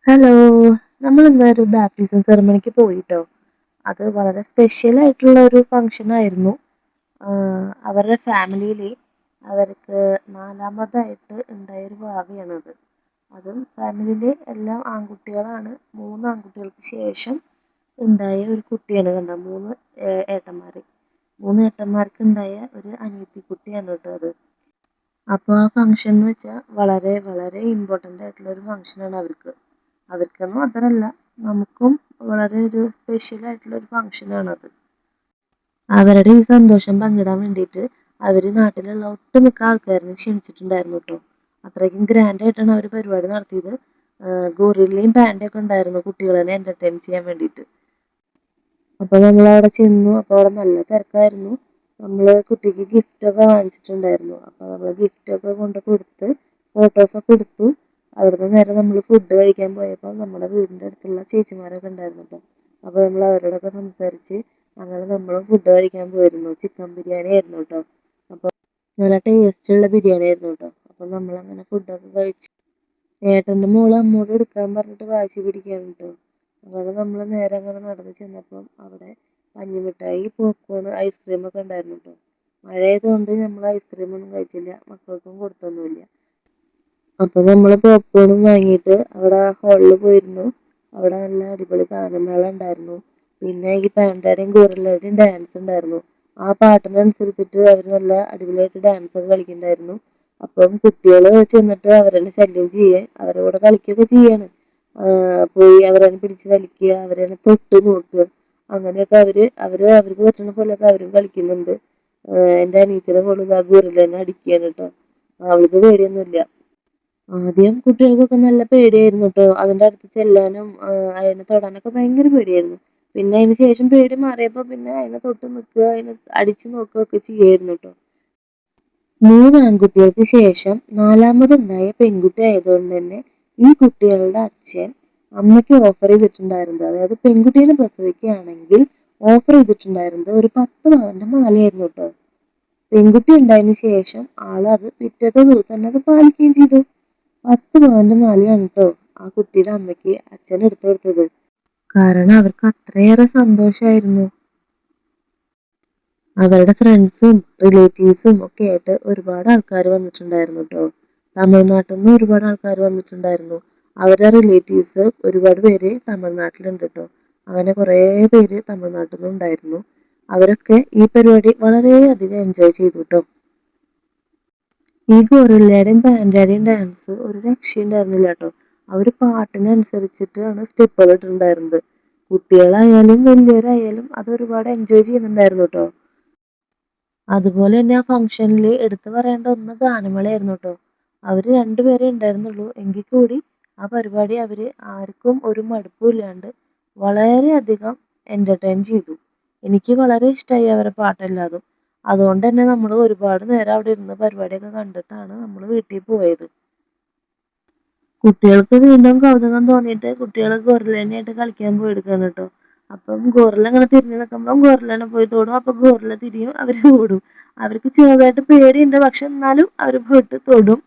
Hello. നമ്മൾ ഇന്നൊരു baptism സെറമണിക്ക് പോയിട്ടോ. അത് വളരെ സ്പെഷ്യൽ ആയിട്ടുള്ള ഒരു ഫംഗ്ഷൻ ആയിരുന്നു. അവരുടെ ഫാമിലിയിൽ അവർക്ക് നാലാമതായിട്ട് ഉണ്ടായ ഒരു ഭാവിയാണത്. അതും ഫാമിലിയിൽ എല്ലാം ആൺകുട്ടികളാണ്. 3 ആൺകുട്ടികൾക്ക് ശേഷം ഉണ്ടായ ഒരു കുട്ടിയാണ്. കണ്ട, 3 ഏട്ടന്മാർ. 3 ഏട്ടന്മാർക്ക് ഉണ്ടായ ഒരു അനിയത്തി കുട്ടിയാണ് കേട്ടോ അത്. അപ്പോൾ ആ ഫംഗ്ഷൻ എന്ന് വെച്ചാൽ വളരെ വളരെ ഇമ്പോർട്ടൻ്റ് ആയിട്ടുള്ള ഒരു ഫംഗ്ഷനാണ് അവർക്ക്. അവർക്കെന്ന് മാത്രമല്ല, നമുക്കും വളരെ ഒരു സ്പെഷ്യൽ ആയിട്ടുള്ള ഒരു ഫംഗ്ഷനാണത്. അവരുടെ ഈ സന്തോഷം പങ്കിടാൻ വേണ്ടിയിട്ട് അവർ നാട്ടിലുള്ള ഒട്ടുമിക്ക ആൾക്കാരിനെ ക്ഷണിച്ചിട്ടുണ്ടായിരുന്നു കേട്ടോ. അത്രയ്ക്കും ഗ്രാൻഡ് ആയിട്ടാണ് അവർ പരിപാടി നടത്തിയത്. ഗോറില്ലയും ബാൻഡൊക്കെ ഉണ്ടായിരുന്നു കുട്ടികളെ എൻ്റർടൈൻ ചെയ്യാൻ വേണ്ടിയിട്ട്. അപ്പോൾ നമ്മൾ അവിടെ ചെന്നു. അപ്പോൾ അവിടെ നല്ല തിരക്കായിരുന്നു. നമ്മൾ കുട്ടിക്ക് ഗിഫ്റ്റൊക്കെ വാങ്ങിച്ചിട്ടുണ്ടായിരുന്നു. അപ്പോൾ നമ്മൾ ഗിഫ്റ്റൊക്കെ കൊണ്ട് കൊടുത്ത് ഫോട്ടോസൊക്കെ എടുത്തു. അവിടുന്ന് നേരെ നമ്മൾ ഫുഡ് കഴിക്കാൻ പോയപ്പോൾ നമ്മുടെ വീടിൻ്റെ അടുത്തുള്ള ചേച്ചിമാരൊക്കെ ഉണ്ടായിരുന്നു കേട്ടോ. അപ്പോൾ നമ്മൾ അവരോടൊക്കെ സംസാരിച്ച് അങ്ങനെ നമ്മളും ഫുഡ് കഴിക്കാൻ പോയിരുന്നു. ചിക്കൻ ബിരിയാണി ആയിരുന്നു കേട്ടോ. അപ്പോൾ നല്ല ടേസ്റ്റുള്ള ബിരിയാണി ആയിരുന്നു കേട്ടോ. അപ്പോൾ നമ്മളങ്ങനെ ഫുഡൊക്കെ കഴിച്ചു. ഏട്ടൻ്റെ മോള് അമ്മോട് എടുക്കാൻ പറഞ്ഞിട്ട് വാശി പിടിക്കുകയാണ് കേട്ടോ. അങ്ങനെ നമ്മൾ നേരെ അങ്ങനെ നടന്ന് ചെന്നപ്പം അവിടെ പഞ്ഞിമിഠായി, പോപ്കോൺ, ഐസ്ക്രീമൊക്കെ ഉണ്ടായിരുന്നു കേട്ടോ. മഴയായതുകൊണ്ട് നമ്മൾ ഐസ്ക്രീമൊന്നും കഴിച്ചില്ല, മക്കൾക്കും കൊടുത്തൊന്നുമില്ല. അപ്പോൾ നമ്മൾ പോപ്കോണും വാങ്ങിയിട്ട് അവിടെ ഹാളിൽ പോയിരുന്നു. അവിടെ നല്ല അടിപൊളി ഗാനമേള ഉണ്ടായിരുന്നു. പിന്നെ ഈ പാൻഡയുടെയും ഗോറില്ലയുടെയും ഡാൻസ് ഉണ്ടായിരുന്നു. ആ പാട്ടിനനുസരിച്ചിട്ട് അവർ നല്ല അടിപൊളിയായിട്ട് ഡാൻസ് ഒക്കെ കളിക്കുന്നുണ്ടായിരുന്നു. അപ്പം കുട്ടികൾ ചെന്നിട്ട് അവരെ ശല്യം ചെയ്യേ അവരുടെ കൂടെ കളിക്കുകയൊക്കെ ചെയ്യാണ്. പോയി അവരെ പിടിച്ച് വലിക്കുക, അവരെ തൊട്ട് നോക്കുക, അങ്ങനെയൊക്കെ അവർക്ക് പറ്റുന്ന പോലെയൊക്കെ അവരും കളിക്കുന്നുണ്ട്. എൻ്റെ അനിയത്തിയുടെ മോള് ആ ഗോറില്ലേനെ അടിക്കുകയാണ് കേട്ടോ. അവൾക്ക് പേടിയൊന്നുമില്ല. ആദ്യം കുട്ടികൾക്കൊക്കെ നല്ല പേടിയായിരുന്നു കേട്ടോ. അതിൻ്റെ അടുത്ത് ചെല്ലാനും അതിനെ തൊടാനൊക്കെ ഭയങ്കര പേടിയായിരുന്നു. പിന്നെ അതിന് ശേഷം പേടി മാറിയപ്പോൾ പിന്നെ അതിനെ തൊട്ട് നിൽക്കുക, അതിനെ അടിച്ചു നോക്കുകയൊക്കെ ചെയ്യായിരുന്നു കേട്ടോ. 3 ആൺകുട്ടികൾക്ക് ശേഷം നാലാമതുണ്ടായ പെൺകുട്ടി ആയതുകൊണ്ട് തന്നെ ഈ കുട്ടികളുടെ അച്ഛൻ അമ്മയ്ക്ക് ഓഫർ ചെയ്തിട്ടുണ്ടായിരുന്നത്, അതായത് പെൺകുട്ടീനെ പ്രസവിക്കുകയാണെങ്കിൽ ഓഫർ ചെയ്തിട്ടുണ്ടായിരുന്നത് ഒരു 10 പവന്റെ മാലയായിരുന്നു കേട്ടോ. പെൺകുട്ടി ഉണ്ടായതിനു ശേഷം ആളത് പിറ്റത്തെ ദിവസം തന്നെ അത് പാലിക്കുകയും ചെയ്തു. 10 പവന്റെ മാലയാണ് കേട്ടോ ആ കുട്ടിയുടെ അമ്മയ്ക്ക് അച്ഛൻ എടുത്തു കൊടുത്തത്. കാരണം അവർക്ക് അത്രയേറെ സന്തോഷമായിരുന്നു. അവരുടെ ഫ്രണ്ട്സും റിലേറ്റീവ്സും ഒക്കെ ആയിട്ട് ഒരുപാട് ആൾക്കാർ വന്നിട്ടുണ്ടായിരുന്നു കേട്ടോ. തമിഴ്നാട്ടിൽ നിന്ന് ഒരുപാട് ആൾക്കാർ വന്നിട്ടുണ്ടായിരുന്നു. അവരുടെ റിലേറ്റീവ്സ് ഒരുപാട് പേര് തമിഴ്നാട്ടിലുണ്ട് കേട്ടോ. അങ്ങനെ കുറേ പേര് തമിഴ്നാട്ടിൽ നിന്നും ഉണ്ടായിരുന്നു. അവരൊക്കെ ഈ പരിപാടി വളരെയധികം എൻജോയ് ചെയ്തു കേട്ടോ. ഈ ഗോറില്ലയുടെയും പാൻഡയുടെയും ഡാൻസ് ഒരു രക്ഷയുണ്ടായിരുന്നില്ല കേട്ടോ. അവർ പാട്ടിനനുസരിച്ചിട്ടാണ് സ്റ്റെപ്പുകൾ ഇട്ടിട്ടുണ്ടായിരുന്നത്. കുട്ടികളായാലും വലിയവരായാലും അത് ഒരുപാട് എൻജോയ് ചെയ്യുന്നുണ്ടായിരുന്നു കേട്ടോ. അതുപോലെ തന്നെ ആ ഫംഗ്ഷനിൽ എടുത്തു പറയേണ്ട ഒന്ന് ഗാനമേളയായിരുന്നു കേട്ടോ. അവർ 2 പേരെ ഉണ്ടായിരുന്നുള്ളൂ. എങ്കിൽ കൂടി ആ പരിപാടി അവർ ആർക്കും ഒരു മടുപ്പും ഇല്ലാണ്ട് വളരെയധികം എൻ്റർടൈൻ ചെയ്തു. എനിക്ക് വളരെ ഇഷ്ടമായി അവരുടെ പാട്ടെല്ലാതും. അതുകൊണ്ട് തന്നെ നമ്മൾ ഒരുപാട് നേരം അവിടെ ഇരുന്ന് പരിപാടിയൊക്കെ കണ്ടിട്ടാണ് നമ്മൾ വീട്ടിൽ പോയത്. കുട്ടികൾക്ക് വീണ്ടും കൗതുകം തോന്നിയിട്ട് കുട്ടികൾ ഗോറില്ലേനായിട്ട് കളിക്കാൻ പോയെടുക്കാണ് കേട്ടോ. അപ്പം ഗോറില്ല ഇങ്ങനെ തിരിഞ്ഞു നിൽക്കുമ്പം ഗോറില്ലേനെ പോയി തൊടും. അപ്പം ഗോറില്ല തിരിയും, അവർ ഓടും. അവർക്ക് ചെറുതായിട്ട് പേടിയുണ്ട്, പക്ഷെ എന്നാലും അവർ പോയിട്ട് തൊടും,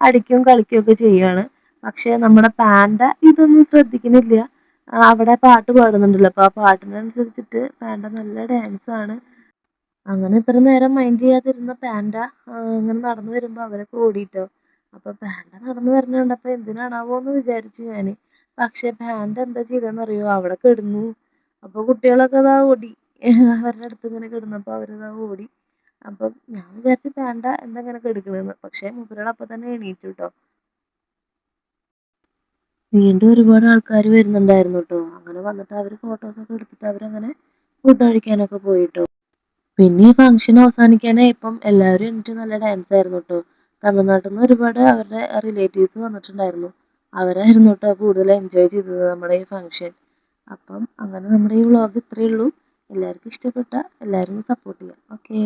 അടിക്കും, കളിക്കുകയൊക്കെ ചെയ്യുകയാണ്. പക്ഷെ നമ്മുടെ പാൻഡ ഇതൊന്നും ശ്രദ്ധിക്കുന്നില്ല. അവിടെ പാട്ട് പാടുന്നുണ്ടല്ലോ, അപ്പോൾ ആ പാട്ടിനനുസരിച്ചിട്ട് പാൻഡ നല്ല ഡാൻസാണ്. അങ്ങനെ ഇത്ര നേരം മൈൻഡ് ചെയ്യാതിരുന്ന പാൻഡ ഇങ്ങനെ നടന്നു വരുമ്പോൾ അവരൊക്കെ ഓടിയിട്ടോ. അപ്പോൾ പാൻഡ നടന്നു വരുന്ന കണ്ടപ്പോൾ എന്തിനാണാവോ എന്ന് വിചാരിച്ചു ഞാൻ. പക്ഷെ പാൻഡ എന്താ ചെയ്തതെന്നറിയോ, അവിടെ കിടന്നു. അപ്പോൾ കുട്ടികളൊക്കെ അതാ ഓടി. അവരുടെ അടുത്ത് ഇങ്ങനെ കിടന്നപ്പോൾ അവരതാ ഓടി. അപ്പം ഞാൻ വിചാരിച്ചു പാൻഡ എന്താ ഇങ്ങനെ കിടക്കണെന്ന്. പക്ഷെ മൂപ്പരാൾ അപ്പം തന്നെ എണീറ്റു കേട്ടോ. വീണ്ടും ഒരുപാട് ആൾക്കാർ വരുന്നുണ്ടായിരുന്നു കേട്ടോ. അങ്ങനെ വന്നിട്ട് അവർ ഫോട്ടോസൊക്കെ എടുത്തിട്ട് അവരങ്ങനെ ഫുഡ് കഴിക്കാനൊക്കെ പോയിട്ടോ. പിന്നെ ഈ ഫംഗ്ഷൻ അവസാനിക്കാനായപ്പം എല്ലാവരും എണീറ്റ് നല്ല ഡാൻസ് ആയിരുന്നു കേട്ടോ. തമിഴ്നാട്ടിൽ നിന്ന് ഒരുപാട് അവരുടെ റിലേറ്റീവ്സ് വന്നിട്ടുണ്ടായിരുന്നു. അവരായിരുന്നു കേട്ടോ കൂടുതൽ എൻജോയ് ചെയ്തത് നമ്മുടെ ഈ ഫംഗ്ഷൻ. അപ്പം അങ്ങനെ നമ്മുടെ ഈ വ്ളോഗ് ഇത്രയേ ഉള്ളൂ. എല്ലാവർക്കും ഇഷ്ടപ്പെട്ട എല്ലാവരും സപ്പോർട്ട് ചെയ്യാം. ഓക്കേ.